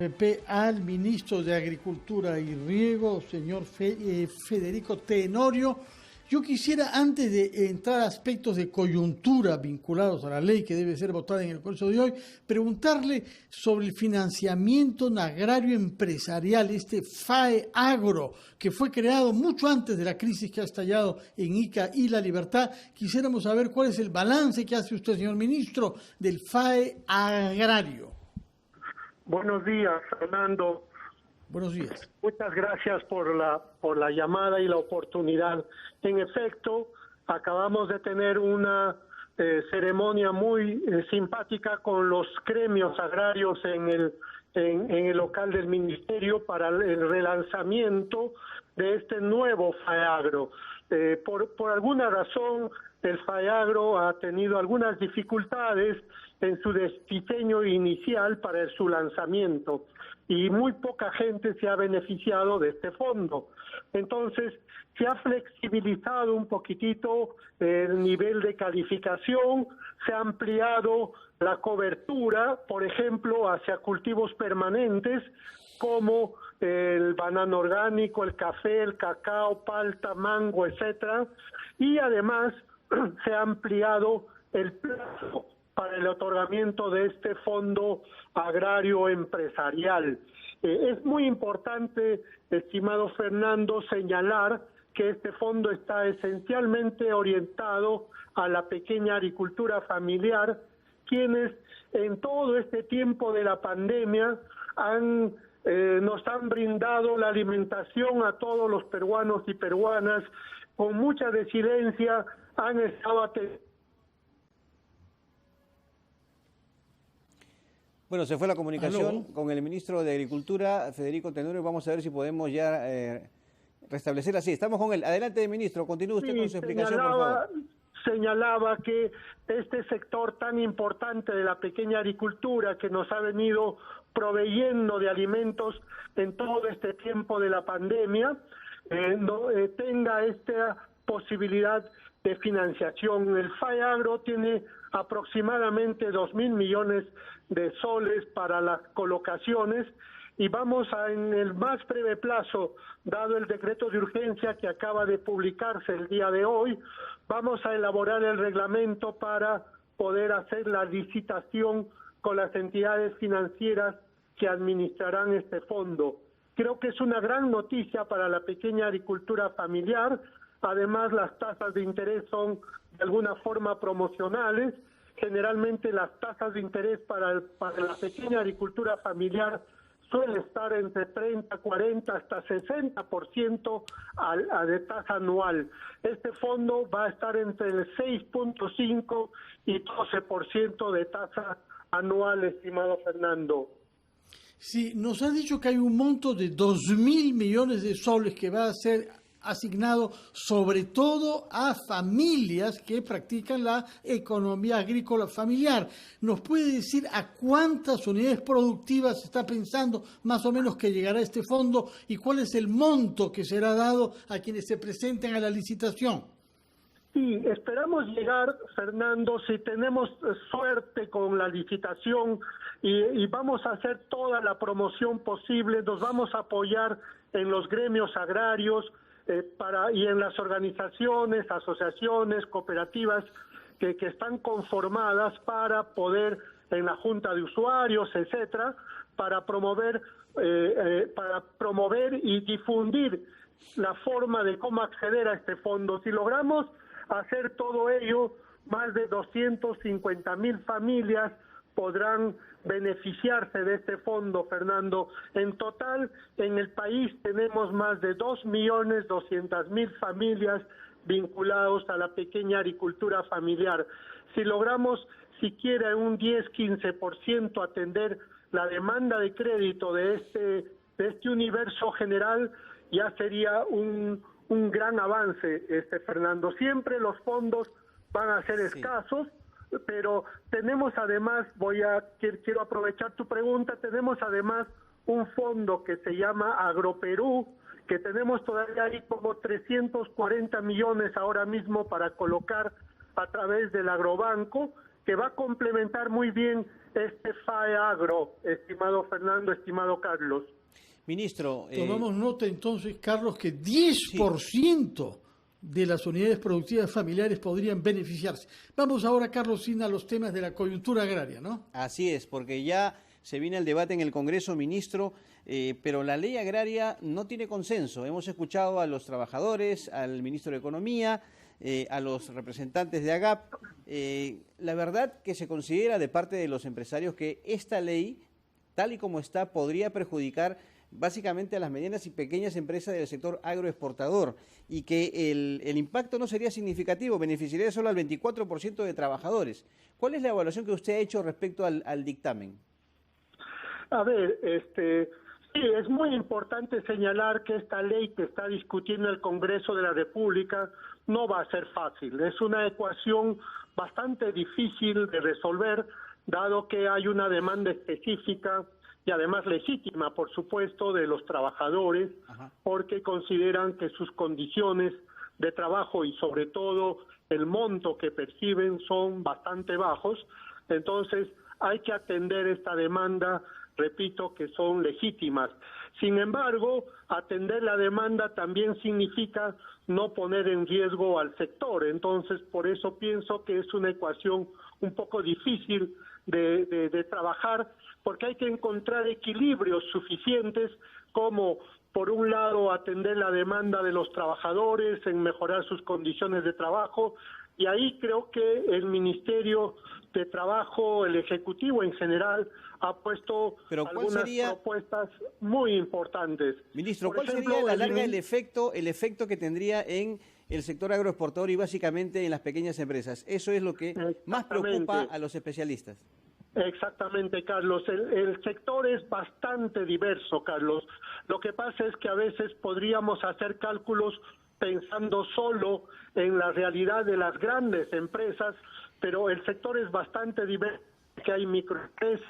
PP al ministro de Agricultura y Riego, señor Federico Tenorio. Yo quisiera, antes de entrar a aspectos de coyuntura vinculados a la ley que debe ser votada en el Congreso de hoy, preguntarle sobre el financiamiento agrario empresarial, este FAE Agro, que fue creado mucho antes de la crisis que ha estallado en Ica y La Libertad. Quisiéramos saber cuál es el balance que hace usted, señor ministro, del FAE Agrario. Buenos días, Fernando. Buenos días. Muchas gracias por la llamada y la oportunidad. En efecto, acabamos de tener una ceremonia muy simpática con los gremios agrarios en el local del Ministerio para el relanzamiento de este nuevo FAEAGRO. Por alguna razón, el FAEAGRO ha tenido algunas dificultades en su diseño inicial para su lanzamiento y muy poca gente se ha beneficiado de este fondo. Entonces, se ha flexibilizado un poquitito el nivel de calificación, se ha ampliado la cobertura, por ejemplo, hacia cultivos permanentes como el banano orgánico, el café, el cacao, palta, mango, etcétera, y además se ha ampliado el plazo para el otorgamiento de este fondo agrario empresarial. Es muy importante, estimado Fernando, señalar que este fondo está esencialmente orientado a la pequeña agricultura familiar, quienes en todo este tiempo de la pandemia nos han brindado la alimentación a todos los peruanos y peruanas. Con mucha resiliencia han estado atentos. Bueno, se fue la comunicación con el ministro de Agricultura, Federico Tenorio. Vamos a ver si podemos ya restablecer así. Estamos con él. Adelante, ministro. Continúe usted con su explicación, por favor. Señalaba que este sector tan importante de la pequeña agricultura que nos ha venido proveyendo de alimentos en todo este tiempo de la pandemia, tenga esta posibilidad de financiación. El FAEAGRO tiene aproximadamente 2.000 millones de soles para las colocaciones y vamos en el más breve plazo, dado el decreto de urgencia que acaba de publicarse el día de hoy, vamos a elaborar el reglamento para poder hacer la licitación con las entidades financieras que administrarán este fondo. Creo que es una gran noticia para la pequeña agricultura familiar. Además, las tasas de interés son de alguna forma promocionales. Generalmente las tasas de interés para la pequeña agricultura familiar suele estar entre 30, 40 hasta 60% de tasa anual. Este fondo va a estar entre el 6.5 y 12% de tasa anual, estimado Fernando. Sí, nos ha dicho que hay un monto de 2.000 millones de soles que va a ser asignado sobre todo a familias que practican la economía agrícola familiar. ¿Nos puede decir a cuántas unidades productivas se está pensando más o menos que llegará este fondo y cuál es el monto que será dado a quienes se presenten a la licitación? Sí, esperamos llegar, Fernando, si tenemos suerte con la licitación y vamos a hacer toda la promoción posible, nos vamos a apoyar en los gremios agrarios, y en las organizaciones, asociaciones, cooperativas que están conformadas para poder, en la junta de usuarios, etcétera, para promover y difundir la forma de cómo acceder a este fondo. Si logramos hacer todo ello, más de 250,000 familias podrán beneficiarse de este fondo, Fernando. En total, en el país tenemos más de 2.200.000 familias vinculados a la pequeña agricultura familiar. Si logramos siquiera un 10-15% atender la demanda de crédito de este universo general, ya sería un gran avance, Fernando. Siempre los fondos van a ser escasos, pero tenemos además, quiero aprovechar tu pregunta, tenemos además un fondo que se llama Agroperú, que tenemos todavía ahí como 340 millones ahora mismo para colocar a través del Agrobanco, que va a complementar muy bien este FAE Agro, estimado Fernando, estimado Carlos. Ministro... Tomamos nota entonces, Carlos, que 10% de las unidades productivas familiares podrían beneficiarse. Vamos ahora, Carlos Sina, a los temas de la coyuntura agraria, ¿no? Así es, porque ya se viene el debate en el Congreso, ministro, pero la ley agraria no tiene consenso. Hemos escuchado a los trabajadores, al ministro de Economía, a los representantes de AGAP. La verdad que se considera de parte de los empresarios que esta ley, tal y como está, podría perjudicar básicamente a las medianas y pequeñas empresas del sector agroexportador y que el impacto no sería significativo, beneficiaría solo al 24% de trabajadores. ¿Cuál es la evaluación que usted ha hecho respecto al dictamen? A ver, sí, es muy importante señalar que esta ley que está discutiendo el Congreso de la República no va a ser fácil. Es una ecuación bastante difícil de resolver, dado que hay una demanda específica y además legítima, por supuesto, de los trabajadores, porque consideran que sus condiciones de trabajo y sobre todo el monto que perciben son bastante bajos. Entonces hay que atender esta demanda, repito, que son legítimas. Sin embargo, atender la demanda también significa no poner en riesgo al sector. Entonces, por eso pienso que es una ecuación un poco difícil de trabajar, porque hay que encontrar equilibrios suficientes como, por un lado, atender la demanda de los trabajadores en mejorar sus condiciones de trabajo, y ahí creo que el Ministerio de Trabajo, el Ejecutivo en general, ha puesto algunas propuestas muy importantes. Ministro, ¿cuál sería a la larga el efecto que tendría en el sector agroexportador y básicamente en las pequeñas empresas? Eso es lo que más preocupa a los especialistas. Exactamente, Carlos. El sector es bastante diverso, Carlos. Lo que pasa es que a veces podríamos hacer cálculos pensando solo en la realidad de las grandes empresas, pero el sector es bastante diverso, que hay microempresas.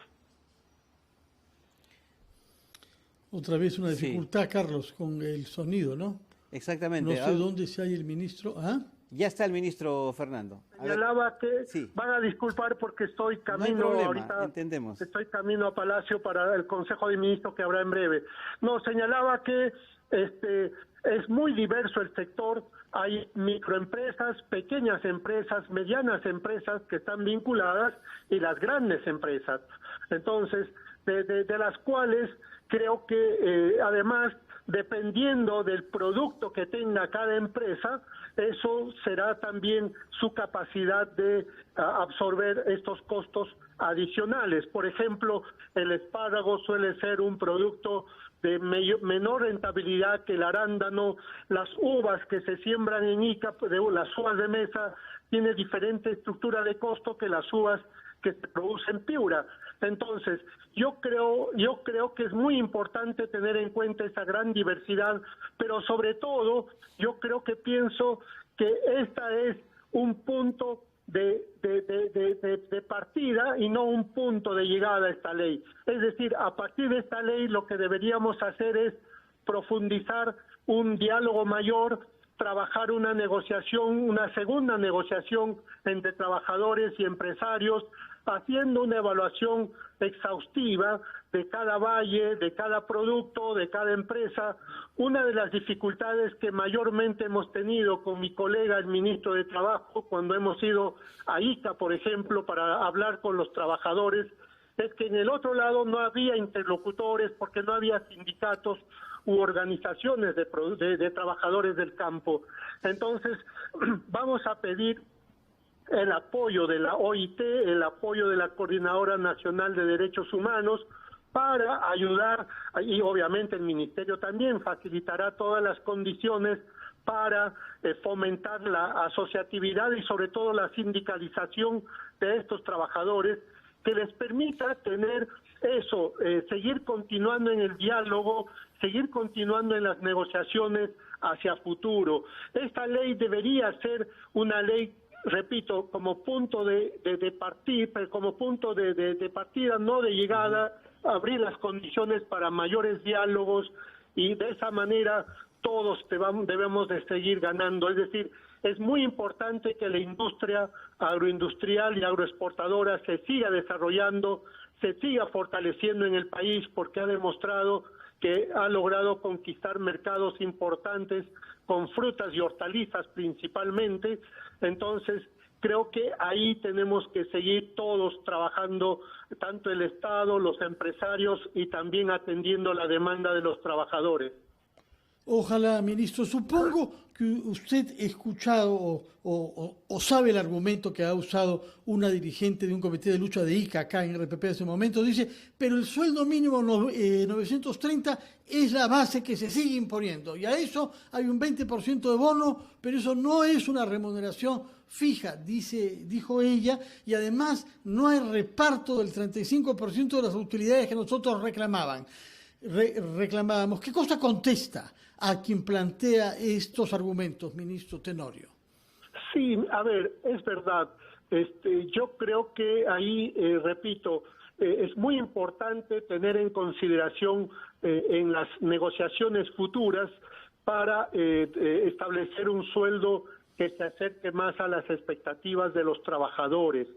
Otra vez una dificultad, Carlos, con el sonido, ¿no? Exactamente. No sé dónde se hay el ministro. ¿Ah? Ya está el ministro Fernando. Señalaba que van a disculpar porque estoy camino ahorita. Entendemos. Estoy camino a Palacio para el Consejo de Ministros que habrá en breve. No, señalaba que es muy diverso el sector. Hay microempresas, pequeñas empresas, medianas empresas que están vinculadas y las grandes empresas. Entonces, de las cuales creo que además, dependiendo del producto que tenga cada empresa, eso será también su capacidad de absorber estos costos adicionales. Por ejemplo, el espárrago suele ser un producto de menor rentabilidad que el arándano. Las uvas que se siembran en Ica, las uvas de mesa, tienen diferente estructura de costo que las uvas que se producen en Piura. Entonces, yo creo que es muy importante tener en cuenta esa gran diversidad, pero sobre todo, pienso que esta es un punto de partida y no un punto de llegada a esta ley. Es decir, a partir de esta ley lo que deberíamos hacer es profundizar un diálogo mayor, trabajar una negociación, una segunda negociación entre trabajadores y empresarios, haciendo una evaluación exhaustiva de cada valle, de cada producto, de cada empresa. Una de las dificultades que mayormente hemos tenido con mi colega, el ministro de Trabajo, cuando hemos ido a Ica, por ejemplo, para hablar con los trabajadores, es que en el otro lado no había interlocutores porque no había sindicatos u organizaciones de trabajadores del campo. Entonces, vamos a pedir el apoyo de la OIT, el apoyo de la Coordinadora Nacional de Derechos Humanos para ayudar, y obviamente el Ministerio también facilitará todas las condiciones para fomentar la asociatividad y sobre todo la sindicalización de estos trabajadores, que les permita tener eso, seguir continuando en el diálogo, seguir continuando en las negociaciones hacia futuro. Esta ley debería ser una ley, repito, como punto de partida, no de llegada, abrir las condiciones para mayores diálogos y de esa manera todos debemos de seguir ganando. Es decir, es muy importante que la industria agroindustrial y agroexportadora se siga desarrollando, se siga fortaleciendo en el país, porque ha demostrado que ha logrado conquistar mercados importantes con frutas y hortalizas principalmente. Entonces, creo que ahí tenemos que seguir todos trabajando, tanto el Estado, los empresarios y también atendiendo la demanda de los trabajadores. Ojalá, ministro. Supongo que usted ha escuchado o sabe el argumento que ha usado una dirigente de un comité de lucha de ICA acá en RPP en ese momento. Dice, pero el sueldo mínimo 930 es la base que se sigue imponiendo. Y a eso hay un 20% de bono, pero eso no es una remuneración fija, dijo ella, y además no hay reparto del 35% de las utilidades que nosotros reclamábamos. ¿Qué cosa contesta a quien plantea estos argumentos, ministro Tenorio? Sí, a ver, es verdad. Yo creo que ahí, repito, es muy importante tener en consideración en las negociaciones futuras para establecer un sueldo que se acerque más a las expectativas de los trabajadores.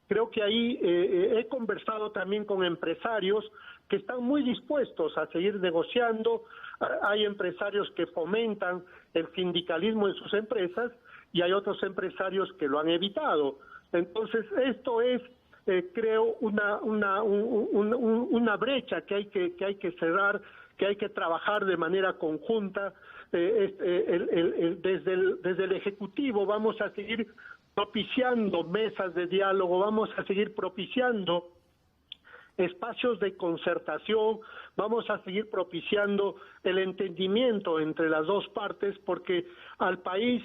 Creo que ahí he conversado también con empresarios que están muy dispuestos a seguir negociando. Hay empresarios que fomentan el sindicalismo en sus empresas y hay otros empresarios que lo han evitado. Entonces, esto es, creo, una brecha que hay que cerrar, que hay que trabajar de manera conjunta. Desde el Ejecutivo vamos a seguir propiciando mesas de diálogo, vamos a seguir propiciando espacios de concertación, vamos a seguir propiciando el entendimiento entre las dos partes, porque al país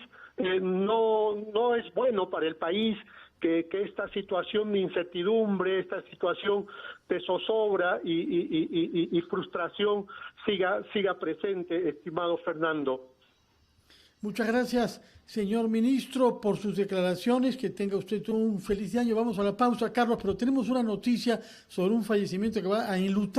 no es bueno para el país que esta situación de incertidumbre, esta situación de zozobra y frustración siga presente, estimado Fernando. Muchas gracias, señor ministro, por sus declaraciones. Que tenga usted un feliz año. Vamos a la pausa, Carlos, pero tenemos una noticia sobre un fallecimiento que va a enlutar